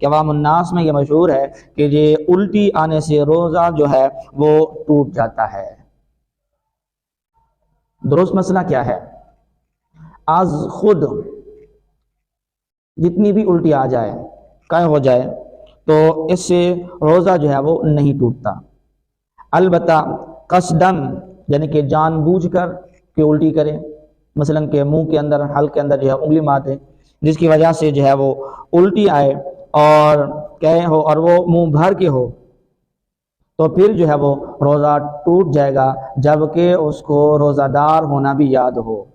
کہ عوام الناس میں یہ مشہور ہے کہ یہ الٹی آنے سے روزہ جو ہے وہ ٹوٹ جاتا ہے۔ درست مسئلہ کیا ہے؟ آج خود جتنی بھی الٹی آ جائے، کہیں ہو جائے، تو اس سے روزہ جو ہے وہ نہیں ٹوٹتا۔ البتہ قصدن یعنی کہ جان بوجھ کر کہ الٹی کرے، مثلا کہ منہ کے اندر، حلق کے اندر جو ہے انگلی مار دے، جس کی وجہ سے جو ہے وہ الٹی آئے اور کہے ہو اور وہ منہ بھر کے ہو، تو پھر جو ہے وہ روزہ ٹوٹ جائے گا، جبکہ اس کو روزہ دار ہونا بھی یاد ہو۔